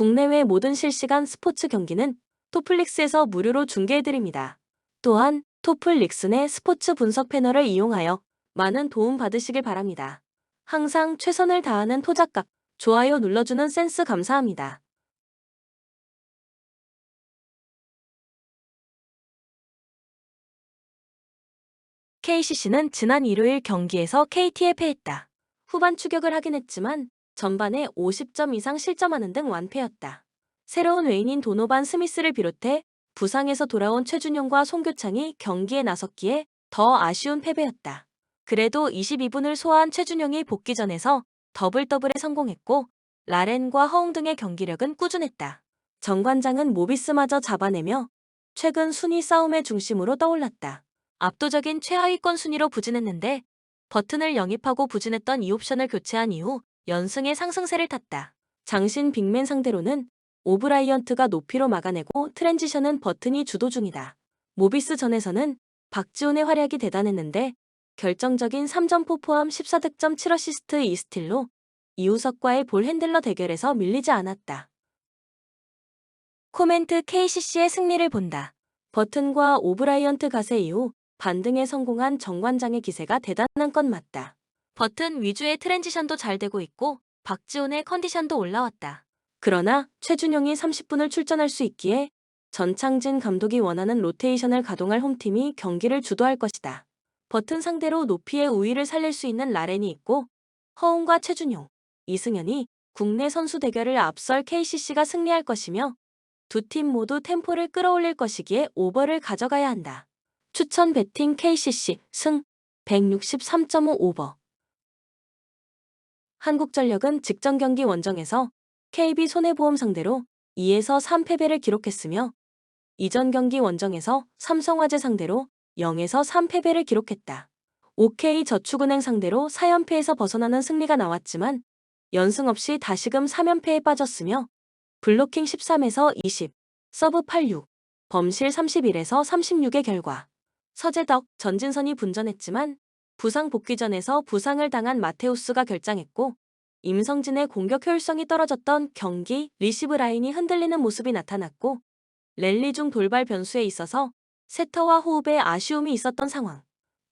국내외 모든 실시간 스포츠 경기는 토플릭스에서 무료로 중계해드립니다. 또한 토플릭스 내 스포츠 분석 패널을 이용하여 많은 도움 받으시길 바랍니다. 항상 최선을 다하는 토작각, 좋아요 눌러주는 센스 감사합니다. KCC는 지난 일요일 경기에서 KT에 패했다. 후반 추격을 하긴 했지만 전반에 50점 이상 실점하는 등 완패였다. 새로운 외인인 도노반 스미스를 비롯해 부상에서 돌아온 최준용과 송교창이 경기에 나섰기에 더 아쉬운 패배였다. 그래도 22분을 소화한 최준용이 복귀전에서 더블더블에 성공했고 라렌과 허웅 등의 경기력은 꾸준했다. 정관장은 모비스마저 잡아내며 최근 순위 싸움의 중심으로 떠올랐다. 압도적인 최하위권 순위로 부진했는데 버튼을 영입하고 부진했던 이 옵션을 교체한 이후 연승의 상승세를 탔다. 장신 빅맨 상대로는 오브라이언트가 높이로 막아내고 트랜지션은 버튼이 주도 중이다. 모비스전에서는 박지훈의 활약이 대단했는데 결정적인 3점포 포함 14득점 7어시스트 2스틸로 이우석과의 볼 핸들러 대결에서 밀리지 않았다. 코멘트 KCC의 승리를 본다. 버튼과 오브라이언트 가세 이후 반등에 성공한 정관장의 기세가 대단한 건 맞다. 버튼 위주의 트랜지션도 잘 되고 있고 박지훈의 컨디션도 올라왔다. 그러나 최준용이 30분을 출전할 수 있기에 전창진 감독이 원하는 로테이션을 가동할 홈팀이 경기를 주도할 것이다. 버튼 상대로 높이의 우위를 살릴 수 있는 라렌이 있고 허웅과 최준용, 이승현이 국내 선수 대결을 앞설 KCC가 승리할 것이며 두 팀 모두 템포를 끌어올릴 것이기에 오버를 가져가야 한다. 추천 배팅 KCC 승 163.5 오버. 한국전력은 직전 경기 원정에서 KB손해보험 상대로 2에서 3패배를 기록했으며 이전 경기 원정에서 삼성화재 상대로 0에서 3패배를 기록했다. OK저축은행 상대로 4연패에서 벗어나는 승리가 나왔지만 연승 없이 다시금 3연패에 빠졌으며 블로킹 13에서 20, 서브 86, 범실 31에서 36의 결과 서재덕, 전진선이 분전했지만 부상 복귀전에서 부상을 당한 마테우스가 결장했고 임성진의 공격 효율성이 떨어졌던 경기 리시브 라인이 흔들리는 모습이 나타났고 랠리 중 돌발 변수에 있어서 세터와 호흡에 아쉬움이 있었던 상황.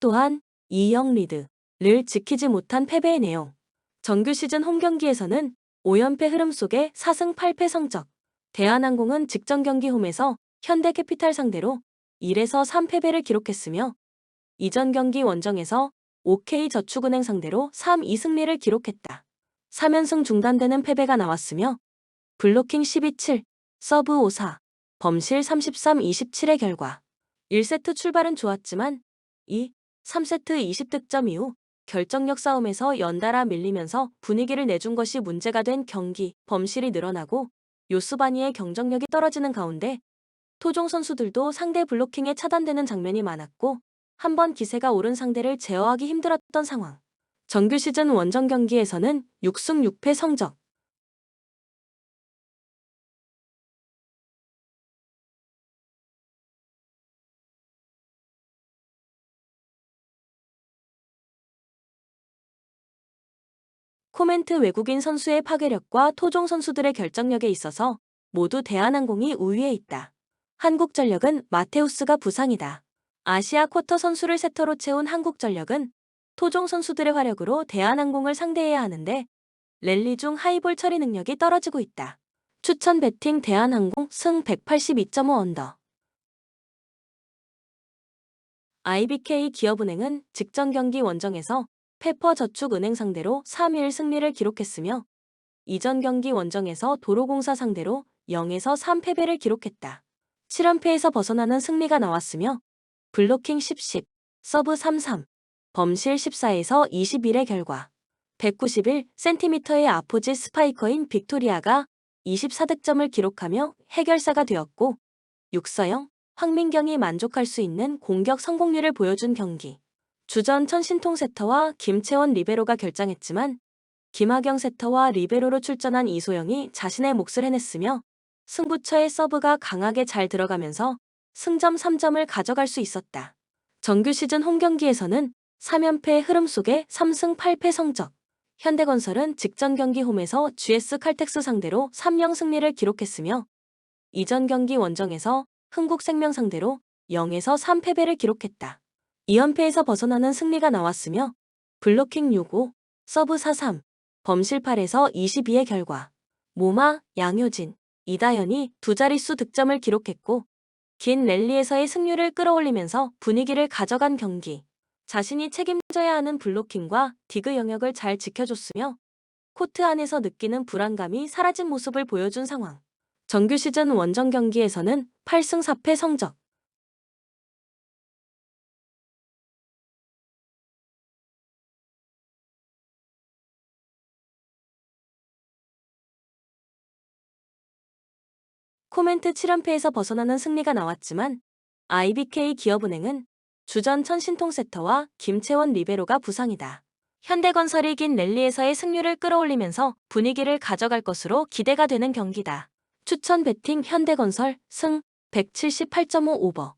또한 2영 리드를 지키지 못한 패배의 내용. 정규 시즌 홈경기에서는 5연패 흐름 속에 4승 8패 성적. 대한항공은 직전 경기 홈에서 현대캐피탈 상대로 1에서 3패배를 기록했으며 이전 경기 원정에서 OK저축은행 상대로 3-2승리를 기록했다. 3연승 중단되는 패배가 나왔으며 블로킹 12-7, 서브 5-4, 범실 33-27의 결과 1세트 출발은 좋았지만 2, 3세트 20득점 이후 결정력 싸움에서 연달아 밀리면서 분위기를 내준 것이 문제가 된 경기, 범실이 늘어나고 요스바니의 경정력이 떨어지는 가운데 토종 선수들도 상대 블로킹에 차단되는 장면이 많았고 한번 기세가 오른 상대를 제어하기 힘들었던 상황. 정규 시즌 원정 경기에서는 6승 6패 성적. 코멘트 외국인 선수의 파괴력과 토종 선수들의 결정력에 있어서 모두 대한항공이 우위에 있다. 한국전력은 마테우스가 부상이다. 아시아 쿼터 선수를 세터로 채운 한국전력은 토종 선수들의 화력으로 대한항공을 상대해야 하는데 랠리 중 하이볼 처리 능력이 떨어지고 있다. 추천 배팅 대한항공 승 182.5 언더. IBK 기업은행은 직전 경기 원정에서 페퍼저축은행 상대로 3일 승리를 기록했으며 이전 경기 원정에서 도로공사 상대로 0에서 3패배를 기록했다. 7연패에서 벗어나는 승리가 나왔으며 블로킹 10-10, 서브 3-3, 범실 14에서 21의 결과 191cm의 아포지 스파이커인 빅토리아가 24득점을 기록하며 해결사가 되었고 육서영, 황민경이 만족할 수 있는 공격 성공률을 보여준 경기. 주전 천신통 세터와 김채원 리베로가 결장했지만 김하경 세터와 리베로로 출전한 이소영이 자신의 몫을 해냈으며 승부처의 서브가 강하게 잘 들어가면서 승점 3점을 가져갈 수 있었다. 정규 시즌 홈경기에서는 3연패의 흐름 속에 3승 8패 성적. 현대건설은 직전 경기 홈에서 GS 칼텍스 상대로 3-0 승리를 기록했으며 이전 경기 원정에서 흥국생명 상대로 0에서 3 패배를 기록했다. 2연패에서 벗어나는 승리가 나왔으며 블로킹 6-5, 서브 4-3, 범실 8에서 22의 결과 모마, 양효진, 이다현이 두 자릿수 득점을 기록했고 긴 랠리에서의 승률을 끌어올리면서 분위기를 가져간 경기. 자신이 책임져야 하는 블로킹과 디그 영역을 잘 지켜줬으며 코트 안에서 느끼는 불안감이 사라진 모습을 보여준 상황. 정규 시즌 원정 경기에서는 8승 4패 성적. 코멘트 7연패에서 벗어나는 승리가 나왔지만 IBK 기업은행은 주전 천신통세터와 김채원 리베로가 부상이다. 현대건설이 긴 랠리에서의 승률을 끌어올리면서 분위기를 가져갈 것으로 기대가 되는 경기다. 추천 배팅 현대건설 승 178.5 오버.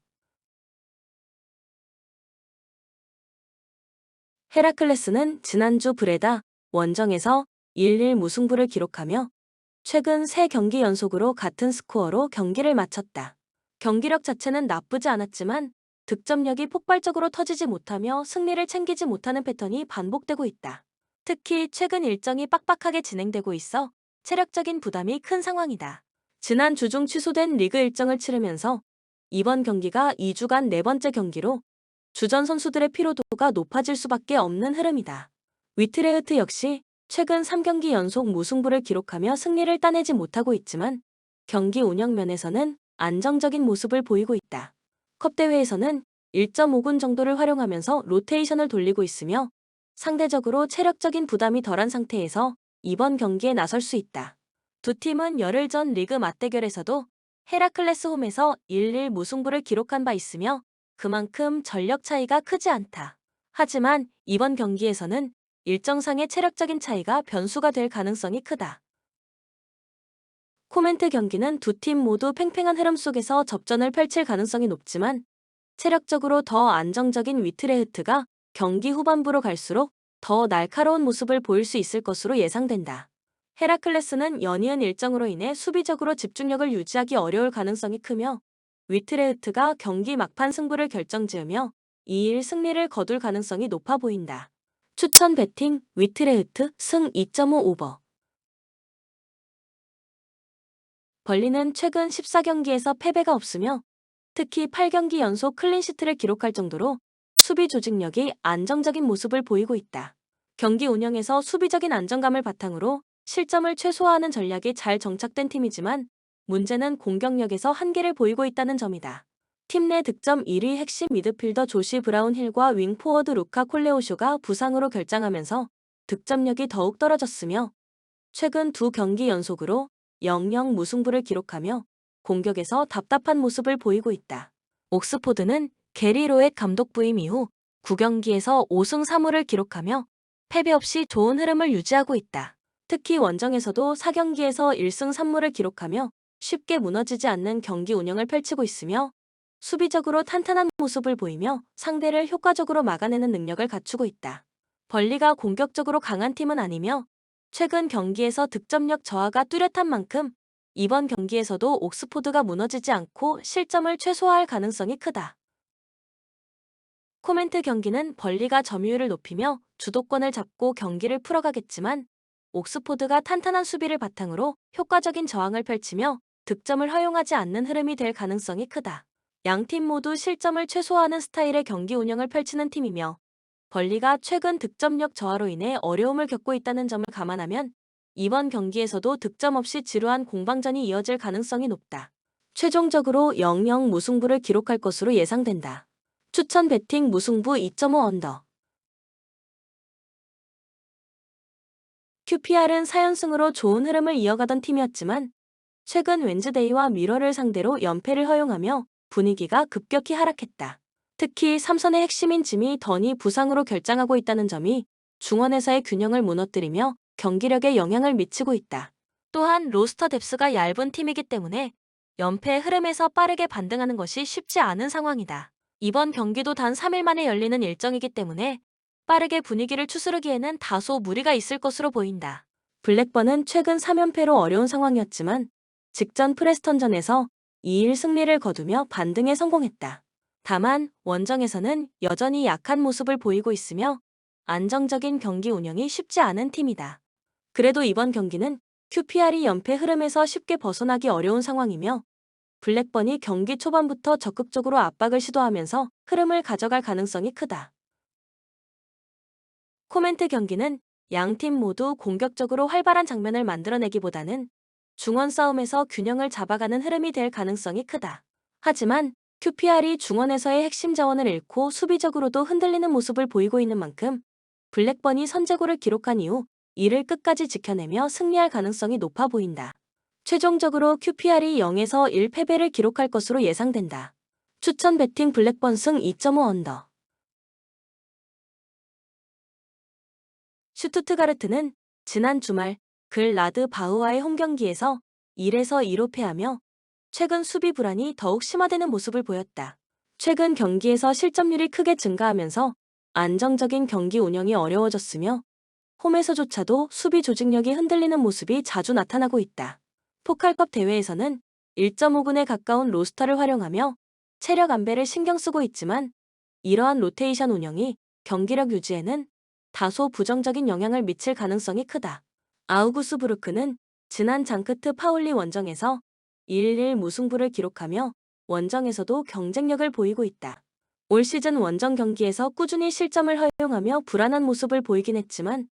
헤라클레스는 지난주 브레다 원정에서 1-1 무승부를 기록하며 최근 3경기 연속으로 같은 스코어로 경기를 마쳤다. 경기력 자체는 나쁘지 않았지만 득점력이 폭발적으로 터지지 못하며 승리를 챙기지 못하는 패턴이 반복되고 있다. 특히 최근 일정이 빡빡하게 진행되고 있어 체력적인 부담이 큰 상황이다. 지난 주중 취소된 리그 일정을 치르면서 이번 경기가 2주간 4번째 경기로 주전 선수들의 피로도가 높아질 수밖에 없는 흐름이다. 위트레흐트 역시 최근 3경기 연속 무승부를 기록하며 승리를 따내지 못하고 있지만 경기 운영 면에서는 안정적인 모습을 보이고 있다. 컵대회에서는 1.5군 정도를 활용하면서 로테이션을 돌리고 있으며 상대적으로 체력적인 부담이 덜한 상태에서 이번 경기에 나설 수 있다. 두 팀은 열흘 전 리그 맞대결에서도 헤라클레스 홈에서 1-1 무승부를 기록한 바 있으며 그만큼 전력 차이가 크지 않다. 하지만 이번 경기에서는 일정상의 체력적인 차이가 변수가 될 가능성이 크다. 코멘트 경기는 두 팀 모두 팽팽한 흐름 속에서 접전을 펼칠 가능성이 높지만 체력적으로 더 안정적인 위트레흐트가 경기 후반부로 갈수록 더 날카로운 모습을 보일 수 있을 것으로 예상된다. 헤라클레스는 연이은 일정으로 인해 수비적으로 집중력을 유지하기 어려울 가능성이 크며 위트레흐트가 경기 막판 승부를 결정지으며 2-1 승리를 거둘 가능성이 높아 보인다. 추천 배팅 위트레흐트 승 2.5 오버. 벌리는 최근 14경기에서 패배가 없으며 특히 8경기 연속 클린시트를 기록할 정도로 수비 조직력이 안정적인 모습을 보이고 있다. 경기 운영에서 수비적인 안정감을 바탕으로 실점을 최소화하는 전략이 잘 정착된 팀이지만 문제는 공격력에서 한계를 보이고 있다는 점이다. 팀 내 득점 1위 핵심 미드필더 조시 브라운 힐과 윙포워드 루카 콜레오쇼가 부상으로 결장하면서 득점력이 더욱 떨어졌으며 최근 두 경기 연속으로 0-0 무승부를 기록하며 공격에서 답답한 모습을 보이고 있다. 옥스포드는 게리 로엣 감독 부임 이후 9경기에서 5승 3무를 기록하며 패배 없이 좋은 흐름을 유지하고 있다. 특히 원정에서도 4경기에서 1승 3무를 기록하며 쉽게 무너지지 않는 경기 운영을 펼치고 있으며 수비적으로 탄탄한 모습을 보이며 상대를 효과적으로 막아내는 능력을 갖추고 있다. 벌리가 공격적으로 강한 팀은 아니며 최근 경기에서 득점력 저하가 뚜렷한 만큼 이번 경기에서도 옥스포드가 무너지지 않고 실점을 최소화할 가능성이 크다. 코멘트 경기는 벌리가 점유율을 높이며 주도권을 잡고 경기를 풀어가겠지만 옥스포드가 탄탄한 수비를 바탕으로 효과적인 저항을 펼치며 득점을 허용하지 않는 흐름이 될 가능성이 크다. 양팀 모두 실점을 최소화하는 스타일의 경기 운영을 펼치는 팀이며 벌리가 최근 득점력 저하로 인해 어려움을 겪고 있다는 점을 감안하면 이번 경기에서도 득점 없이 지루한 공방전이 이어질 가능성이 높다. 최종적으로 0-0 무승부를 기록할 것으로 예상된다. 추천 배팅 무승부 2.5 언더. QPR은 4연승으로 좋은 흐름을 이어가던 팀이었지만 최근 웬즈데이와 미러를 상대로 연패를 허용하며 분위기가 급격히 하락했다. 특히 삼선의 핵심인 지미 던이 부상으로 결장하고 있다는 점이 중원에서의 균형을 무너뜨리며 경기력에 영향을 미치고 있다. 또한 로스터 뎁스가 얇은 팀이기 때문에 연패의 흐름에서 빠르게 반등하는 것이 쉽지 않은 상황이다. 이번 경기도 단 3일 만에 열리는 일정이기 때문에 빠르게 분위기를 추스르기에는 다소 무리가 있을 것으로 보인다. 블랙번은 최근 3연패로 어려운 상황이었지만 직전 프레스턴전에서 2일 승리를 거두며 반등에 성공했다. 다만 원정에서는 여전히 약한 모습을 보이고 있으며 안정적인 경기 운영이 쉽지 않은 팀이다. 그래도 이번 경기는 QPR이 연패 흐름에서 쉽게 벗어나기 어려운 상황이며 블랙번이 경기 초반부터 적극적으로 압박을 시도하면서 흐름을 가져갈 가능성이 크다. 코멘트 경기는 양 팀 모두 공격적으로 활발한 장면을 만들어내기보다는 중원 싸움에서 균형을 잡아가는 흐름이 될 가능성이 크다. 하지만 QPR이 중원에서의 핵심 자원을 잃고 수비적으로도 흔들리는 모습을 보이고 있는 만큼 블랙번이 선제골을 기록한 이후 이를 끝까지 지켜내며 승리할 가능성이 높아 보인다. 최종적으로 QPR이 0에서 1 패배를 기록할 것으로 예상된다. 추천 배팅 블랙번 승 2.5 언더. 슈투트가르트는 지난 주말 글라드 바흐와의 홈경기에서 1에서 2로 패하며 최근 수비 불안이 더욱 심화되는 모습을 보였다. 최근 경기에서 실점률이 크게 증가하면서 안정적인 경기 운영이 어려워졌으며 홈에서조차도 수비 조직력이 흔들리는 모습이 자주 나타나고 있다. 포칼컵 대회에서는 1.5군에 가까운 로스터를 활용하며 체력 안배를 신경 쓰고 있지만 이러한 로테이션 운영이 경기력 유지에는 다소 부정적인 영향을 미칠 가능성이 크다. 아우구스부르크는 지난 장크트 파울리 원정에서 1-1 무승부를 기록하며 원정에서도 경쟁력을 보이고 있다. 올 시즌 원정 경기에서 꾸준히 실점을 허용하며 불안한 모습을 보이긴 했지만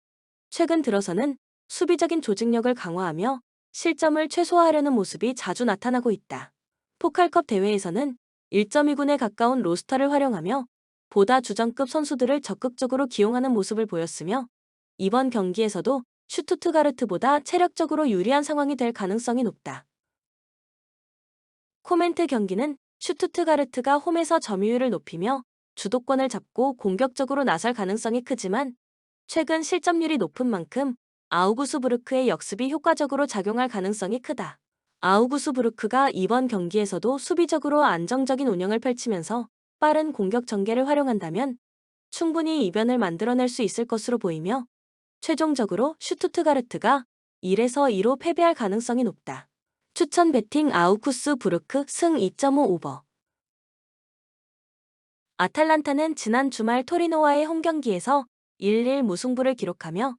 최근 들어서는 수비적인 조직력을 강화하며 실점을 최소화하려는 모습이 자주 나타나고 있다. 포칼컵 대회에서는 1.2군에 가까운 로스터를 활용하며 보다 주전급 선수들을 적극적으로 기용하는 모습을 보였으며 이번 경기에서도 슈투트가르트보다 체력적으로 유리한 상황이 될 가능성이 높다. 코멘트 경기는 슈투트가르트가 홈에서 점유율을 높이며 주도권을 잡고 공격적으로 나설 가능성이 크지만 최근 실점률이 높은 만큼 아우구스부르크의 역습이 효과적으로 작용할 가능성이 크다. 아우구스부르크가 이번 경기에서도 수비적으로 안정적인 운영을 펼치면서 빠른 공격 전개를 활용한다면 충분히 이변을 만들어낼 수 있을 것으로 보이며 최종적으로 슈투트가르트가 1에서 2로 패배할 가능성이 높다. 추천 배팅 아우구스부르크 승 2.5 오버. 아탈란타는 지난 주말 토리노와의 홈경기에서 1-1 무승부를 기록하며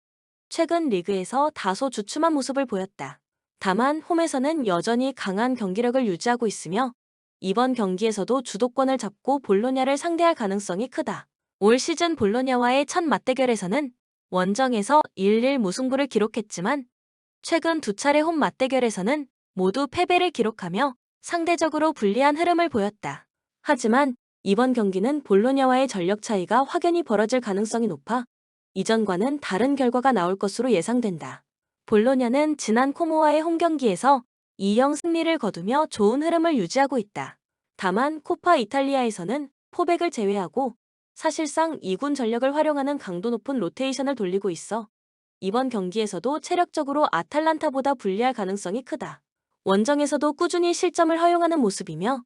최근 리그에서 다소 주춤한 모습을 보였다. 다만 홈에서는 여전히 강한 경기력을 유지하고 있으며 이번 경기에서도 주도권을 잡고 볼로냐를 상대할 가능성이 크다. 올 시즌 볼로냐와의 첫 맞대결에서는 원정에서 1-1 무승부를 기록했지만 최근 두 차례 홈 맞대결에서는 모두 패배를 기록하며 상대적으로 불리한 흐름을 보였다. 하지만 이번 경기는 볼로냐와의 전력 차이가 확연히 벌어질 가능성이 높아 이전과는 다른 결과가 나올 것으로 예상된다. 볼로냐는 지난 코모와의 홈경기에서 2-0 승리를 거두며 좋은 흐름을 유지하고 있다. 다만 코파 이탈리아에서는 포백을 제외하고 사실상 2군 전력을 활용하는 강도 높은 로테이션을 돌리고 있어 이번 경기에서도 체력적으로 아탈란타보다 불리할 가능성이 크다. 원정에서도 꾸준히 실점을 허용하는 모습이며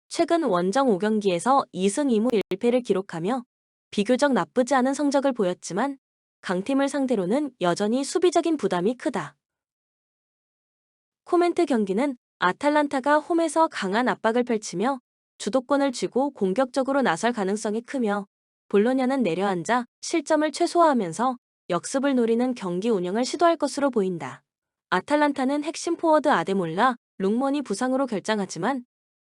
최근 원정 5경기에서 2승 2무 1패를 기록하며 비교적 나쁘지 않은 성적을 보였지만 강팀을 상대로는 여전히 수비적인 부담이 크다. 코멘트 경기는 아탈란타가 홈에서 강한 압박을 펼치며 주도권을 쥐고 공격적으로 나설 가능성이 크며 볼로냐는 내려앉아 실점을 최소화하면서 역습을 노리는 경기 운영을 시도할 것으로 보인다. 아탈란타는 핵심 포워드 아데몰라, 룩먼이 부상으로 결장하지만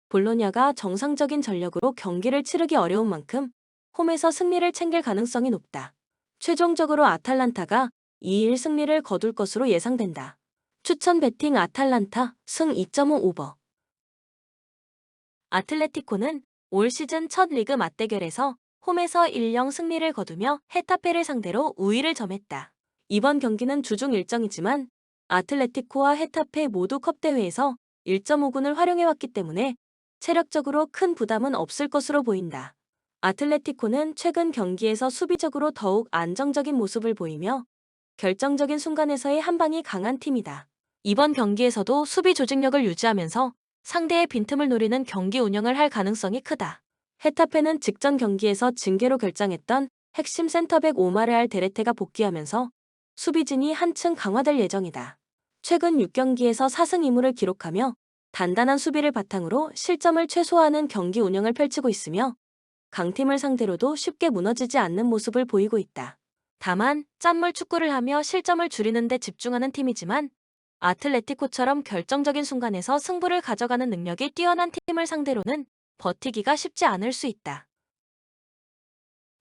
볼로냐가 정상적인 전력으로 경기를 치르기 어려운 만큼 홈에서 승리를 챙길 가능성이 높다. 최종적으로 아탈란타가 2-1 승리를 거둘 것으로 예상된다. 추천 배팅 아탈란타 승 2.5 오버. 아틀레티코는 올 시즌 첫 리그 맞대결에서 홈에서 1-0 승리를 거두며 헤타페를 상대로 우위를 점했다. 이번 경기는 주중 일정이지만 아틀레티코와 헤타페 모두 컵 대회에서 1.5군을 활용해왔기 때문에 체력적으로 큰 부담은 없을 것으로 보인다. 아틀레티코는 최근 경기에서 수비적으로 더욱 안정적인 모습을 보이며 결정적인 순간에서의 한방이 강한 팀이다. 이번 경기에서도 수비 조직력을 유지하면서 상대의 빈틈을 노리는 경기 운영을 할 가능성이 크다. 헤타페는 직전 경기에서 징계로 결장했던 핵심 센터백 오마르알 데레테가 복귀하면서 수비진이 한층 강화될 예정이다. 최근 6경기에서 4승 2무를 기록하며 단단한 수비를 바탕으로 실점을 최소화하는 경기 운영을 펼치고 있으며 강팀을 상대로도 쉽게 무너지지 않는 모습을 보이고 있다. 다만 짠물 축구를 하며 실점을 줄이는 데 집중하는 팀이지만 아틀레티코처럼 결정적인 순간에서 승부를 가져가는 능력이 뛰어난 팀을 상대로는 버티기가 쉽지 않을 수 있다.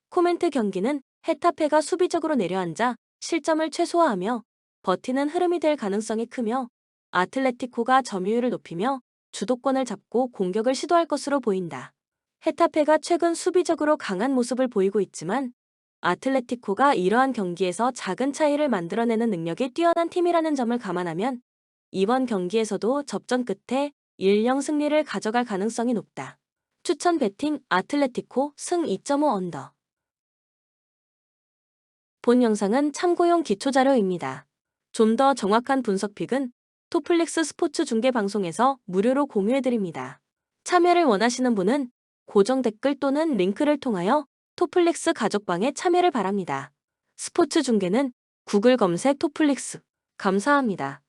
코멘트 경기는 헤타페가 수비적으로 내려앉아 실점을 최소화하며 버티는 흐름이 될 가능성이 크며 아틀레티코가 점유율을 높이며 주도권을 잡고 공격을 시도할 것으로 보인다. 헤타페가 최근 수비적으로 강한 모습을 보이고 있지만 아틀레티코가 이러한 경기에서 작은 차이를 만들어내는 능력이 뛰어난 팀이라는 점을 감안하면 이번 경기에서도 접전 끝에 1-0 승리를 가져갈 가능성이 높다. 추천 배팅 아틀레티코 승 2.5 언더. 본 영상은 참고용 기초자료입니다. 좀 더 정확한 분석픽은 토플릭스 스포츠 중계 방송에서 무료로 공유해드립니다. 참여를 원하시는 분은 고정 댓글 또는 링크를 통하여 토플릭스 가족방에 참여를 바랍니다. 스포츠 중계는 구글 검색 토플릭스. 감사합니다.